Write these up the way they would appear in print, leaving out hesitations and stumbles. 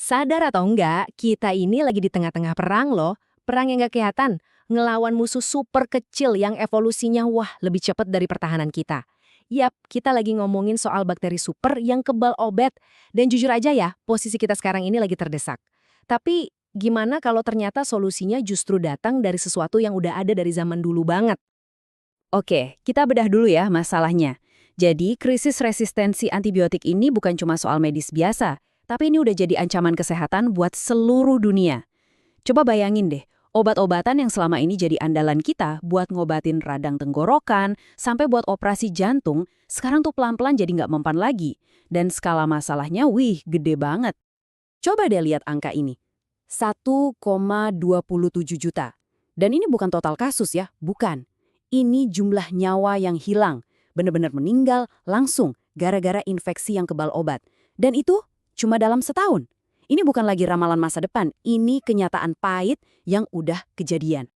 Sadar atau enggak, kita ini lagi di tengah-tengah perang loh. Perang yang gak kelihatan, ngelawan musuh super kecil yang evolusinya wah lebih cepat dari pertahanan kita. Yap, kita lagi ngomongin soal bakteri super yang kebal obat. Dan jujur aja ya, posisi kita sekarang ini lagi terdesak. Tapi gimana kalau ternyata solusinya justru datang dari sesuatu yang udah ada dari zaman dulu banget? Oke, kita bedah dulu ya masalahnya. Jadi, krisis resistensi antibiotik ini bukan cuma soal medis biasa, tapi ini udah jadi ancaman kesehatan buat seluruh dunia. Coba bayangin deh, obat-obatan yang selama ini jadi andalan kita buat ngobatin radang tenggorokan, sampai buat operasi jantung, sekarang tuh pelan-pelan jadi nggak mempan lagi. Dan skala masalahnya, wih, gede banget. Coba deh lihat angka ini. 1,27 juta. Dan ini bukan total kasus ya, bukan. Ini jumlah nyawa yang hilang, benar-benar meninggal langsung gara-gara infeksi yang kebal obat. Dan itu cuma dalam setahun. Ini bukan lagi ramalan masa depan, ini kenyataan pahit yang udah kejadian.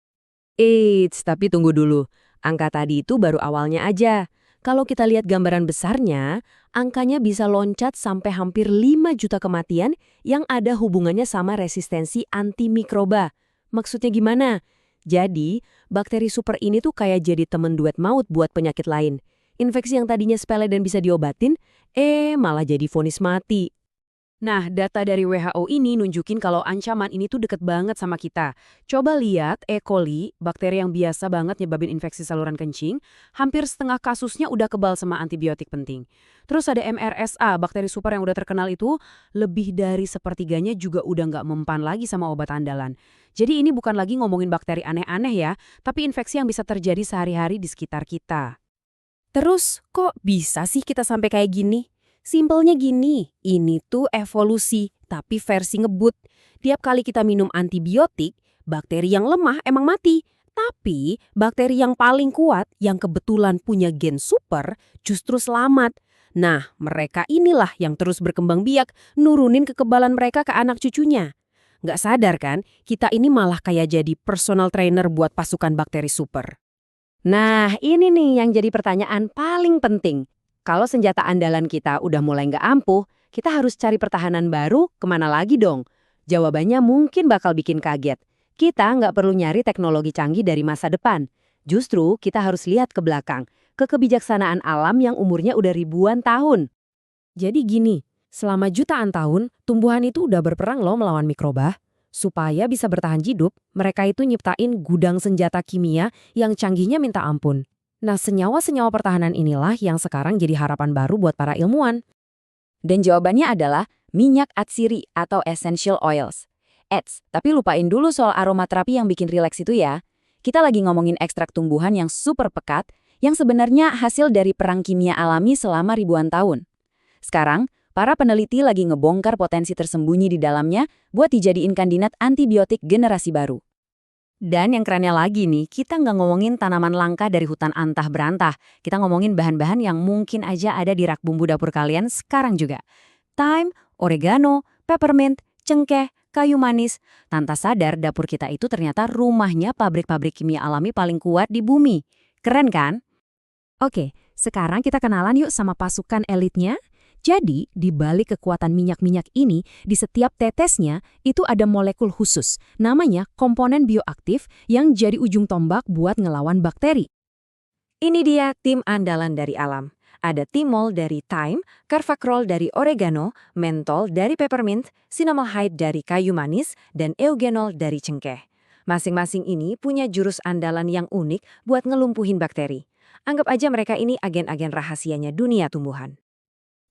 Eits, tapi tunggu dulu. Angka tadi itu baru awalnya aja. Kalau kita lihat gambaran besarnya, angkanya bisa loncat sampai hampir 5 juta kematian yang ada hubungannya sama resistensi antimikroba. Maksudnya gimana? Jadi, bakteri super ini tuh kayak jadi temen duet maut buat penyakit lain. Infeksi yang tadinya sepele dan bisa diobatin, malah jadi vonis mati. Nah, data dari WHO ini nunjukin kalau ancaman ini tuh deket banget sama kita. Coba lihat E. coli, bakteri yang biasa banget nyebabin infeksi saluran kencing, hampir setengah kasusnya udah kebal sama antibiotik penting. Terus ada MRSA, bakteri super yang udah terkenal itu, lebih dari sepertiganya juga udah nggak mempan lagi sama obat andalan. Jadi ini bukan lagi ngomongin bakteri aneh-aneh ya, tapi infeksi yang bisa terjadi sehari-hari di sekitar kita. Terus, kok bisa sih kita sampai kayak gini? Simpelnya gini, ini tuh evolusi, tapi versi ngebut. Tiap kali kita minum antibiotik, bakteri yang lemah emang mati. Tapi, bakteri yang paling kuat, yang kebetulan punya gen super, justru selamat. Nah, mereka inilah yang terus berkembang biak, nurunin kekebalan mereka ke anak cucunya. Nggak sadar kan, kita ini malah kayak jadi personal trainer buat pasukan bakteri super. Nah, ini nih yang jadi pertanyaan paling penting. Kalau senjata andalan kita udah mulai nggak ampuh, kita harus cari pertahanan baru, kemana lagi dong? Jawabannya mungkin bakal bikin kaget. Kita nggak perlu nyari teknologi canggih dari masa depan. Justru kita harus lihat ke belakang, ke kebijaksanaan alam yang umurnya udah ribuan tahun. Jadi gini, selama jutaan tahun, tumbuhan itu udah berperang loh melawan mikroba. Supaya bisa bertahan hidup, mereka itu nyiptain gudang senjata kimia yang canggihnya minta ampun. Nah, senyawa-senyawa pertahanan inilah yang sekarang jadi harapan baru buat para ilmuwan. Dan jawabannya adalah minyak atsiri atau essential oils. Tapi lupain dulu soal aromaterapi yang bikin rileks itu ya. Kita lagi ngomongin ekstrak tumbuhan yang super pekat, yang sebenarnya hasil dari perang kimia alami selama ribuan tahun. Sekarang, para peneliti lagi ngebongkar potensi tersembunyi di dalamnya buat dijadiin kandidat antibiotik generasi baru. Dan yang kerennya lagi nih, kita nggak ngomongin tanaman langka dari hutan antah berantah. Kita ngomongin bahan-bahan yang mungkin aja ada di rak bumbu dapur kalian sekarang juga. Thyme, oregano, peppermint, cengkeh, kayu manis. Tanpa sadar dapur kita itu ternyata rumahnya pabrik-pabrik kimia alami paling kuat di bumi. Keren kan? Oke, sekarang kita kenalan yuk sama pasukan elitnya. Jadi, di balik kekuatan minyak-minyak ini, di setiap tetesnya itu ada molekul khusus, namanya komponen bioaktif yang jadi ujung tombak buat ngelawan bakteri. Ini dia tim andalan dari alam. Ada thymol dari thyme, carvacrol dari oregano, menthol dari peppermint, cinnamaldehyde dari kayu manis, dan eugenol dari cengkeh. Masing-masing ini punya jurus andalan yang unik buat ngelumpuhin bakteri. Anggap aja mereka ini agen-agen rahasianya dunia tumbuhan.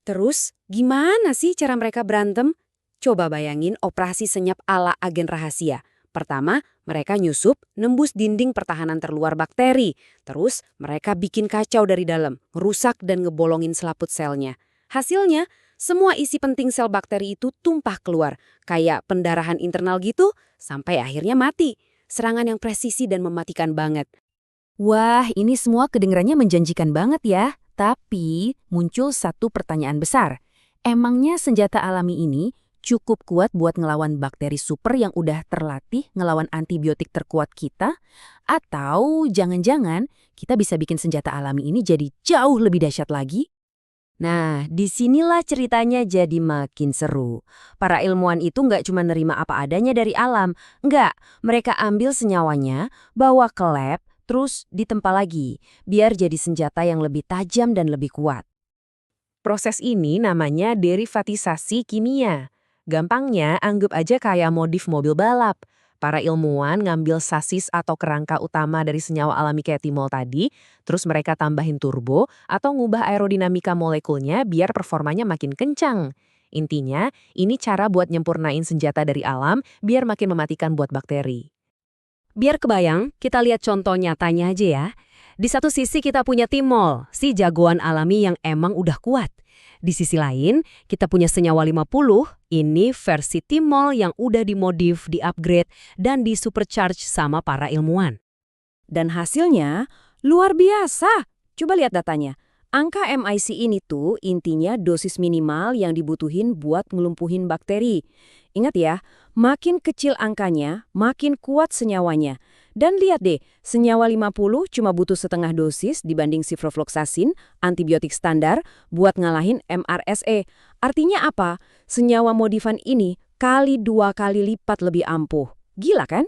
Terus, gimana sih cara mereka berantem? Coba bayangin operasi senyap ala agen rahasia. Pertama, mereka nyusup, nembus dinding pertahanan terluar bakteri. Terus, mereka bikin kacau dari dalam, ngerusak dan ngebolongin selaput selnya. Hasilnya, semua isi penting sel bakteri itu tumpah keluar, kayak pendarahan internal gitu, sampai akhirnya mati. Serangan yang presisi dan mematikan banget. Wah, ini semua kedengarannya menjanjikan banget ya. Tapi muncul satu pertanyaan besar. Emangnya senjata alami ini cukup kuat buat ngelawan bakteri super yang udah terlatih ngelawan antibiotik terkuat kita? Atau jangan-jangan kita bisa bikin senjata alami ini jadi jauh lebih dahsyat lagi? Nah, disinilah ceritanya jadi makin seru. Para ilmuwan itu nggak cuma nerima apa adanya dari alam. Nggak, mereka ambil senyawanya, bawa ke lab, terus ditempa lagi, biar jadi senjata yang lebih tajam dan lebih kuat. Proses ini namanya derivatisasi kimia. Gampangnya, anggap aja kayak modif mobil balap. Para ilmuwan ngambil sasis atau kerangka utama dari senyawa alami kayak timol tadi, terus mereka tambahin turbo atau ngubah aerodinamika molekulnya biar performanya makin kencang. Intinya, ini cara buat nyempurnain senjata dari alam biar makin mematikan buat bakteri. Biar kebayang, kita lihat contoh nyatanya aja ya. Di satu sisi kita punya timol, si jagoan alami yang emang udah kuat. Di sisi lain, kita punya senyawa 50, ini versi timol yang udah dimodif, di-upgrade, dan di-supercharge sama para ilmuwan. Dan hasilnya luar biasa. Coba lihat datanya. Angka MIC ini tuh intinya dosis minimal yang dibutuhin buat ngelumpuhin bakteri. Ingat ya, makin kecil angkanya, makin kuat senyawanya. Dan lihat deh, senyawa 50 cuma butuh setengah dosis dibanding ciprofloxacin, antibiotik standar, buat ngalahin MRSA. Artinya apa? Senyawa modifan ini kali 2 kali lipat lebih ampuh. Gila kan?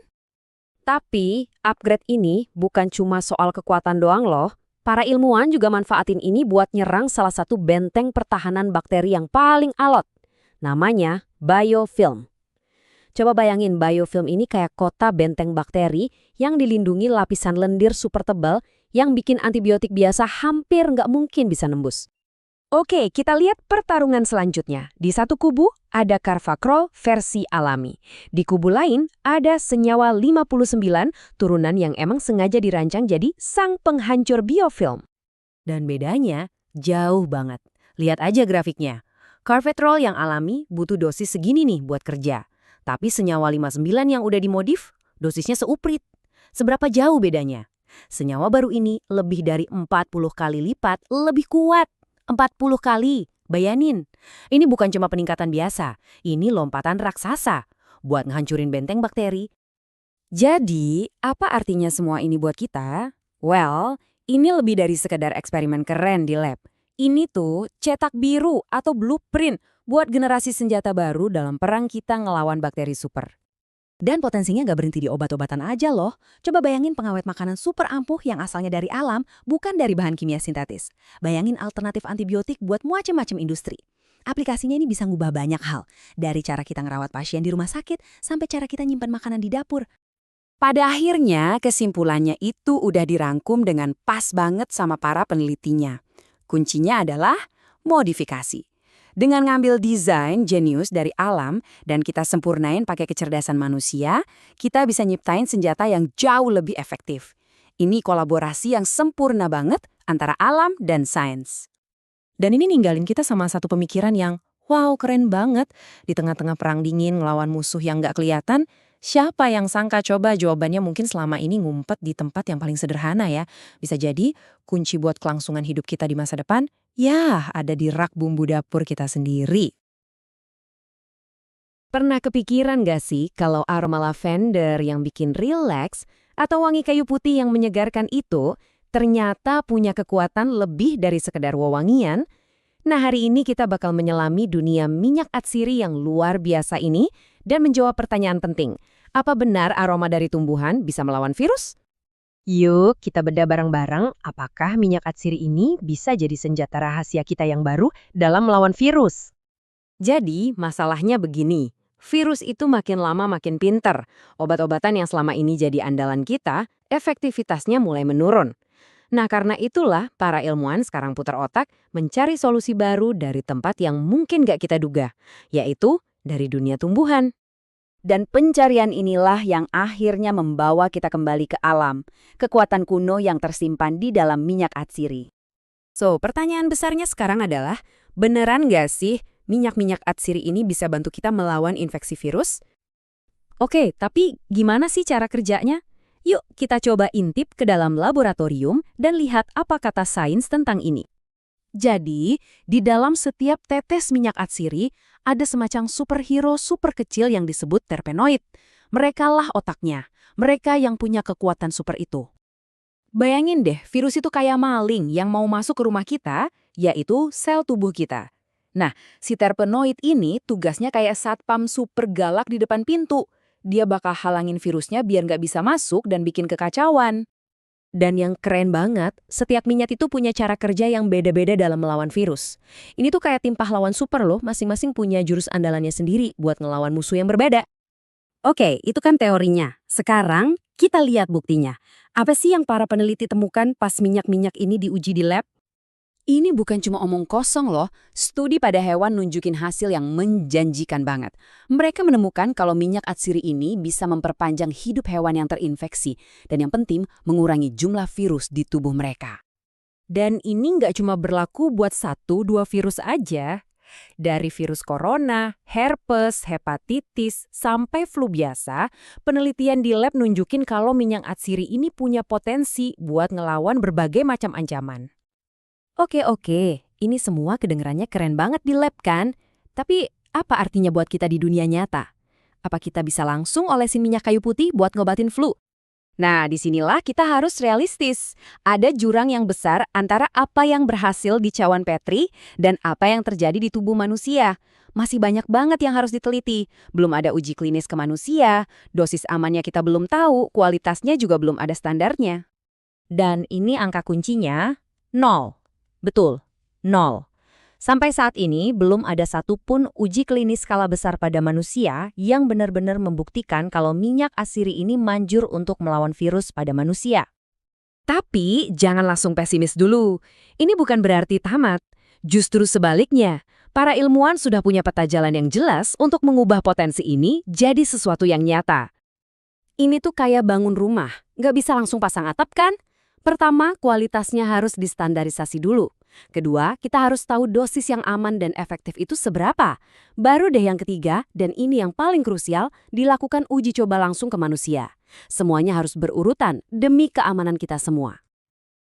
Tapi, upgrade ini bukan cuma soal kekuatan doang loh. Para ilmuwan juga manfaatin ini buat nyerang salah satu benteng pertahanan bakteri yang paling alot. Namanya biofilm. Coba bayangin biofilm ini kayak kota benteng bakteri yang dilindungi lapisan lendir super tebal yang bikin antibiotik biasa hampir nggak mungkin bisa nembus. Oke, kita lihat pertarungan selanjutnya. Di satu kubu ada carfacrol versi alami. Di kubu lain ada senyawa 59 turunan yang emang sengaja dirancang jadi sang penghancur biofilm. Dan bedanya jauh banget. Lihat aja grafiknya. Carfacrol yang alami butuh dosis segini nih buat kerja. Tapi senyawa 59 yang udah dimodif, dosisnya seuprit. Seberapa jauh bedanya? Senyawa baru ini lebih dari 40 kali lipat lebih kuat. 40 kali. Bayanin. Ini bukan cuma peningkatan biasa. Ini lompatan raksasa. Buat ngehancurin benteng bakteri. Jadi, apa artinya semua ini buat kita? Well, ini lebih dari sekedar eksperimen keren di lab. Ini tuh cetak biru atau blueprint buat generasi senjata baru dalam perang kita ngelawan bakteri super. Dan potensinya gak berhenti di obat-obatan aja loh. Coba bayangin pengawet makanan super ampuh yang asalnya dari alam, bukan dari bahan kimia sintetis. Bayangin alternatif antibiotik buat macam-macam industri. Aplikasinya ini bisa ngubah banyak hal. Dari cara kita ngerawat pasien di rumah sakit, sampai cara kita nyimpan makanan di dapur. Pada akhirnya, kesimpulannya itu udah dirangkum dengan pas banget sama para penelitinya. Kuncinya adalah modifikasi. Dengan ngambil desain jenius dari alam dan kita sempurnain pakai kecerdasan manusia, kita bisa nyiptain senjata yang jauh lebih efektif. Ini kolaborasi yang sempurna banget antara alam dan sains. Dan ini ninggalin kita sama satu pemikiran yang, wow, keren banget. Di tengah-tengah perang dingin ngelawan musuh yang nggak kelihatan, siapa yang sangka coba jawabannya mungkin selama ini ngumpet di tempat yang paling sederhana ya. Bisa jadi kunci buat kelangsungan hidup kita di masa depan, ya ada di rak bumbu dapur kita sendiri. Pernah kepikiran gak sih kalau aroma lavender yang bikin relax atau wangi kayu putih yang menyegarkan itu ternyata punya kekuatan lebih dari sekedar wewangian? Nah, hari ini kita bakal menyelami dunia minyak atsiri yang luar biasa ini dan menjawab pertanyaan penting. Apa benar aroma dari tumbuhan bisa melawan virus? Yuk, kita bedah bareng-bareng apakah minyak atsiri ini bisa jadi senjata rahasia kita yang baru dalam melawan virus. Jadi, masalahnya begini. Virus itu makin lama makin pinter. Obat-obatan yang selama ini jadi andalan kita, efektivitasnya mulai menurun. Nah, karena itulah para ilmuwan sekarang putar otak mencari solusi baru dari tempat yang mungkin gak kita duga, yaitu dari dunia tumbuhan. Dan pencarian inilah yang akhirnya membawa kita kembali ke alam, kekuatan kuno yang tersimpan di dalam minyak atsiri. So, pertanyaan besarnya sekarang adalah, beneran gak sih minyak-minyak atsiri ini bisa bantu kita melawan infeksi virus? Oke, tapi gimana sih cara kerjanya? Yuk kita coba intip ke dalam laboratorium dan lihat apa kata sains tentang ini. Jadi, di dalam setiap tetes minyak atsiri, ada semacam superhero super kecil yang disebut terpenoid. Merekalah otaknya, mereka yang punya kekuatan super itu. Bayangin deh, virus itu kayak maling yang mau masuk ke rumah kita, yaitu sel tubuh kita. Nah, si terpenoid ini tugasnya kayak satpam super galak di depan pintu. Dia bakal halangin virusnya biar nggak bisa masuk dan bikin kekacauan. Dan yang keren banget, setiap minyak itu punya cara kerja yang beda-beda dalam melawan virus. Ini tuh kayak tim pahlawan super loh, masing-masing punya jurus andalannya sendiri buat ngelawan musuh yang berbeda. Oke, itu kan teorinya. Sekarang kita lihat buktinya. Apa sih yang para peneliti temukan pas minyak-minyak ini diuji di lab? Ini bukan cuma omong kosong loh, studi pada hewan nunjukin hasil yang menjanjikan banget. Mereka menemukan kalau minyak atsiri ini bisa memperpanjang hidup hewan yang terinfeksi, dan yang penting mengurangi jumlah virus di tubuh mereka. Dan ini nggak cuma berlaku buat 1-2 virus aja. Dari virus corona, herpes, hepatitis, sampai flu biasa, penelitian di lab nunjukin kalau minyak atsiri ini punya potensi buat ngelawan berbagai macam ancaman. Oke, ini semua kedengarannya keren banget di lab kan? Tapi apa artinya buat kita di dunia nyata? Apa kita bisa langsung olesin minyak kayu putih buat ngobatin flu? Nah, disinilah kita harus realistis. Ada jurang yang besar antara apa yang berhasil di cawan Petri dan apa yang terjadi di tubuh manusia. Masih banyak banget yang harus diteliti. Belum ada uji klinis ke manusia, dosis amannya kita belum tahu, kualitasnya juga belum ada standarnya. Dan ini angka kuncinya, 0. Betul, 0. Sampai saat ini belum ada satupun uji klinis skala besar pada manusia yang benar-benar membuktikan kalau minyak atsiri ini manjur untuk melawan virus pada manusia. Tapi jangan langsung pesimis dulu. Ini bukan berarti tamat. Justru sebaliknya, para ilmuwan sudah punya peta jalan yang jelas untuk mengubah potensi ini jadi sesuatu yang nyata. Ini tuh kayak bangun rumah, nggak bisa langsung pasang atap kan? Pertama, kualitasnya harus distandarisasi dulu. Kedua, kita harus tahu dosis yang aman dan efektif itu seberapa. Baru deh yang ketiga, dan ini yang paling krusial, dilakukan uji coba langsung ke manusia. Semuanya harus berurutan demi keamanan kita semua.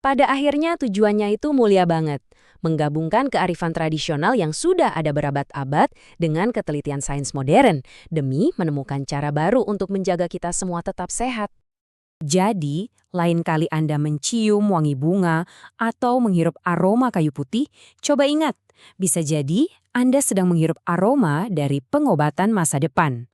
Pada akhirnya tujuannya itu mulia banget. Menggabungkan kearifan tradisional yang sudah ada berabad-abad dengan ketelitian sains modern demi menemukan cara baru untuk menjaga kita semua tetap sehat. Jadi, lain kali Anda mencium wangi bunga atau menghirup aroma kayu putih, coba ingat, bisa jadi Anda sedang menghirup aroma dari pengobatan masa depan.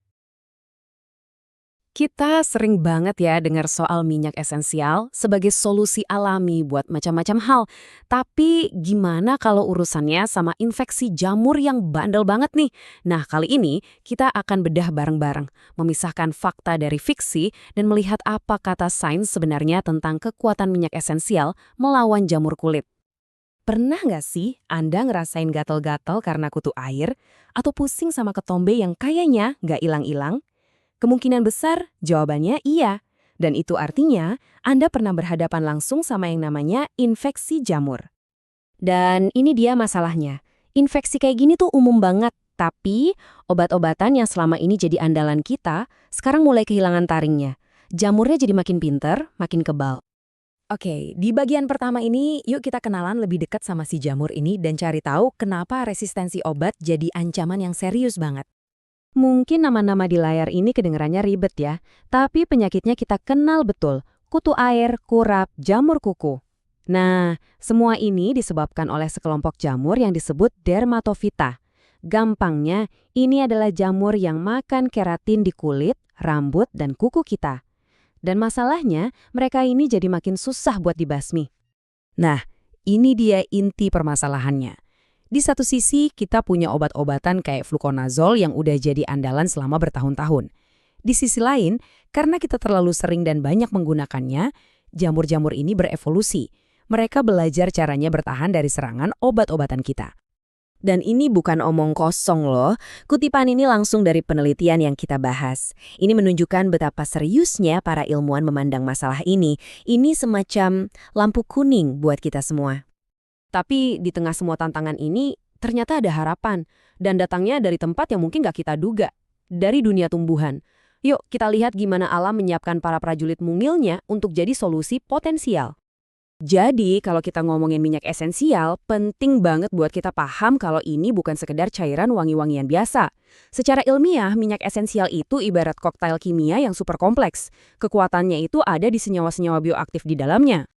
Kita sering banget ya dengar soal minyak esensial sebagai solusi alami buat macam-macam hal. Tapi gimana kalau urusannya sama infeksi jamur yang bandel banget nih? Nah, kali ini kita akan bedah bareng-bareng, memisahkan fakta dari fiksi dan melihat apa kata sains sebenarnya tentang kekuatan minyak esensial melawan jamur kulit. Pernah nggak sih Anda ngerasain gatal-gatal karena kutu air? Atau pusing sama ketombe yang kayaknya nggak hilang-hilang? Kemungkinan besar jawabannya iya. Dan itu artinya Anda pernah berhadapan langsung sama yang namanya infeksi jamur. Dan ini dia masalahnya. Infeksi kayak gini tuh umum banget. Tapi obat-obatan yang selama ini jadi andalan kita sekarang mulai kehilangan taringnya. Jamurnya jadi makin pinter, makin kebal. Oke, di bagian pertama ini yuk kita kenalan lebih dekat sama si jamur ini dan cari tahu kenapa resistensi obat jadi ancaman yang serius banget. Mungkin nama-nama di layar ini kedengarannya ribet ya, tapi penyakitnya kita kenal betul, kutu air, kurap, jamur kuku. Nah, semua ini disebabkan oleh sekelompok jamur yang disebut dermatofita. Gampangnya, ini adalah jamur yang makan keratin di kulit, rambut, dan kuku kita. Dan masalahnya, mereka ini jadi makin susah buat dibasmi. Nah, ini dia inti permasalahannya. Di satu sisi, kita punya obat-obatan kayak fluconazole yang udah jadi andalan selama bertahun-tahun. Di sisi lain, karena kita terlalu sering dan banyak menggunakannya, jamur-jamur ini berevolusi. Mereka belajar caranya bertahan dari serangan obat-obatan kita. Dan ini bukan omong kosong loh, kutipan ini langsung dari penelitian yang kita bahas. Ini menunjukkan betapa seriusnya para ilmuwan memandang masalah ini. Ini semacam lampu kuning buat kita semua. Tapi di tengah semua tantangan ini, ternyata ada harapan. Dan datangnya dari tempat yang mungkin gak kita duga. Dari dunia tumbuhan. Yuk kita lihat gimana alam menyiapkan para prajurit mungilnya untuk jadi solusi potensial. Jadi kalau kita ngomongin minyak esensial, penting banget buat kita paham kalau ini bukan sekedar cairan wangi-wangian biasa. Secara ilmiah, minyak esensial itu ibarat koktail kimia yang super kompleks. Kekuatannya itu ada di senyawa-senyawa bioaktif di dalamnya.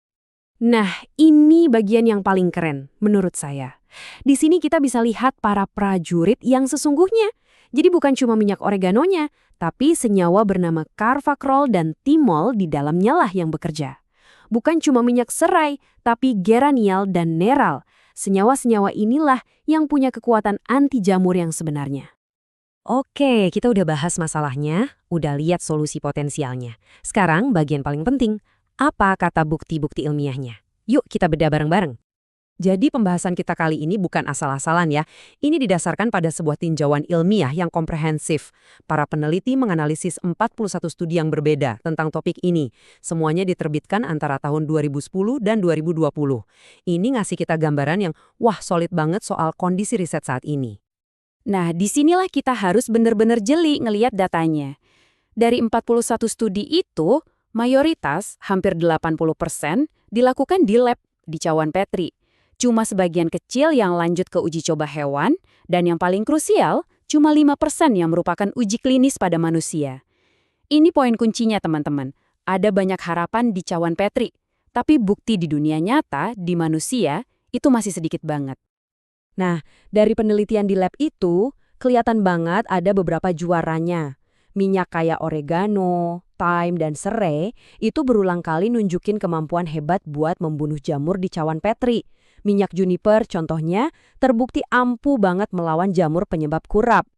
Nah, ini bagian yang paling keren menurut saya. Di sini kita bisa lihat para prajurit yang sesungguhnya. Jadi bukan cuma minyak oreganonya, tapi senyawa bernama carvacrol dan thymol di dalamnya lah yang bekerja. Bukan cuma minyak serai, tapi geranial dan neral. Senyawa-senyawa inilah yang punya kekuatan anti jamur yang sebenarnya. Oke, kita udah bahas masalahnya, udah lihat solusi potensialnya. Sekarang bagian paling penting, apa kata bukti-bukti ilmiahnya? Yuk kita bedah bareng-bareng. Jadi pembahasan kita kali ini bukan asal-asalan ya. Ini didasarkan pada sebuah tinjauan ilmiah yang komprehensif. Para peneliti menganalisis 41 studi yang berbeda tentang topik ini. Semuanya diterbitkan antara tahun 2010 dan 2020. Ini ngasih kita gambaran yang wah solid banget soal kondisi riset saat ini. Nah, disinilah kita harus benar-benar jeli ngeliat datanya. Dari 41 studi itu, mayoritas, hampir 80%, dilakukan di lab di cawan Petri. Cuma sebagian kecil yang lanjut ke uji coba hewan, dan yang paling krusial, cuma 5% yang merupakan uji klinis pada manusia. Ini poin kuncinya teman-teman. Ada banyak harapan di cawan Petri, tapi bukti di dunia nyata, di manusia, itu masih sedikit banget. Nah, dari penelitian di lab itu, kelihatan banget ada beberapa juaranya. Minyak kayak oregano, thyme, dan serai itu berulang kali nunjukin kemampuan hebat buat membunuh jamur di cawan Petri. Minyak juniper contohnya terbukti ampuh banget melawan jamur penyebab kurap.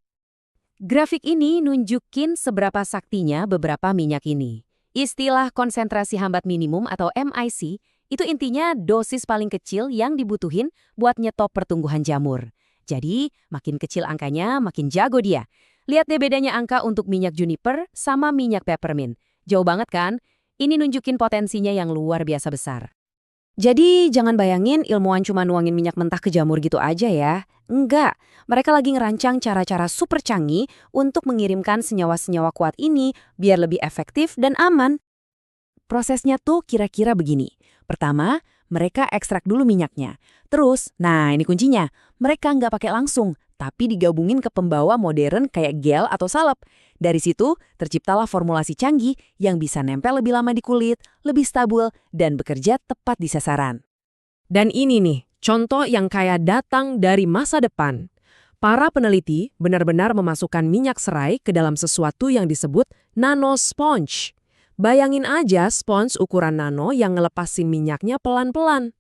Grafik ini nunjukin seberapa saktinya beberapa minyak ini. Istilah konsentrasi hambat minimum atau MIC itu intinya dosis paling kecil yang dibutuhin buat nyetop pertumbuhan jamur. Jadi, makin kecil angkanya, makin jago dia. Lihat deh bedanya angka untuk minyak juniper sama minyak peppermint. Jauh banget kan? Ini nunjukin potensinya yang luar biasa besar. Jadi, jangan bayangin ilmuwan cuma nuangin minyak mentah ke jamur gitu aja ya. Enggak, mereka lagi ngerancang cara-cara super canggih untuk mengirimkan senyawa-senyawa kuat ini biar lebih efektif dan aman. Prosesnya tuh kira-kira begini. Pertama, mereka ekstrak dulu minyaknya. Terus, nah ini kuncinya, mereka nggak pakai langsung, tapi digabungin ke pembawa modern kayak gel atau salep. Dari situ, terciptalah formulasi canggih yang bisa nempel lebih lama di kulit, lebih stabil, dan bekerja tepat di sasaran. Dan ini nih, contoh yang kayak datang dari masa depan. Para peneliti benar-benar memasukkan minyak serai ke dalam sesuatu yang disebut nanosponge. Bayangin aja spons ukuran nano yang ngelepasin minyaknya pelan-pelan.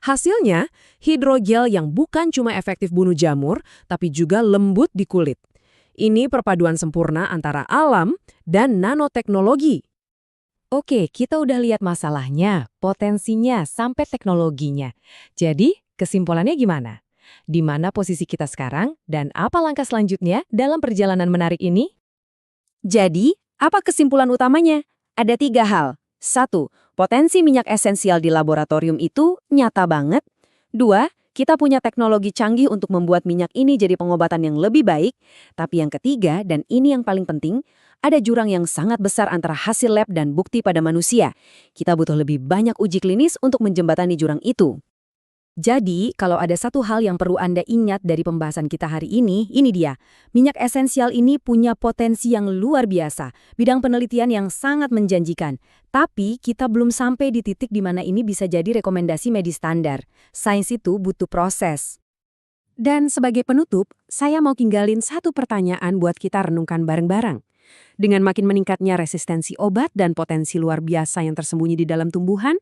Hasilnya, hidrogel yang bukan cuma efektif bunuh jamur, tapi juga lembut di kulit. Ini perpaduan sempurna antara alam dan nanoteknologi. Oke, kita udah lihat masalahnya, potensinya, sampai teknologinya. Jadi, kesimpulannya gimana? Di mana posisi kita sekarang, dan apa langkah selanjutnya dalam perjalanan menarik ini? Jadi, apa kesimpulan utamanya? Ada 3 hal. 1. Potensi minyak esensial di laboratorium itu nyata banget. 2. Kita punya teknologi canggih untuk membuat minyak ini jadi pengobatan yang lebih baik. Tapi yang ketiga, dan ini yang paling penting, ada jurang yang sangat besar antara hasil lab dan bukti pada manusia. Kita butuh lebih banyak uji klinis untuk menjembatani jurang itu. Jadi, kalau ada satu hal yang perlu Anda ingat dari pembahasan kita hari ini dia. Minyak esensial ini punya potensi yang luar biasa, bidang penelitian yang sangat menjanjikan. Tapi, kita belum sampai di titik di mana ini bisa jadi rekomendasi medis standar. Sains itu butuh proses. Dan sebagai penutup, saya mau tinggalin satu pertanyaan buat kita renungkan bareng-bareng. Dengan makin meningkatnya resistensi obat dan potensi luar biasa yang tersembunyi di dalam tumbuhan,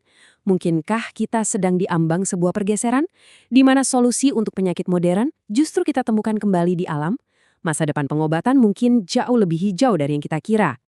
mungkinkah kita sedang diambang sebuah pergeseran, di mana solusi untuk penyakit modern justru kita temukan kembali di alam? Masa depan pengobatan mungkin jauh lebih hijau dari yang kita kira.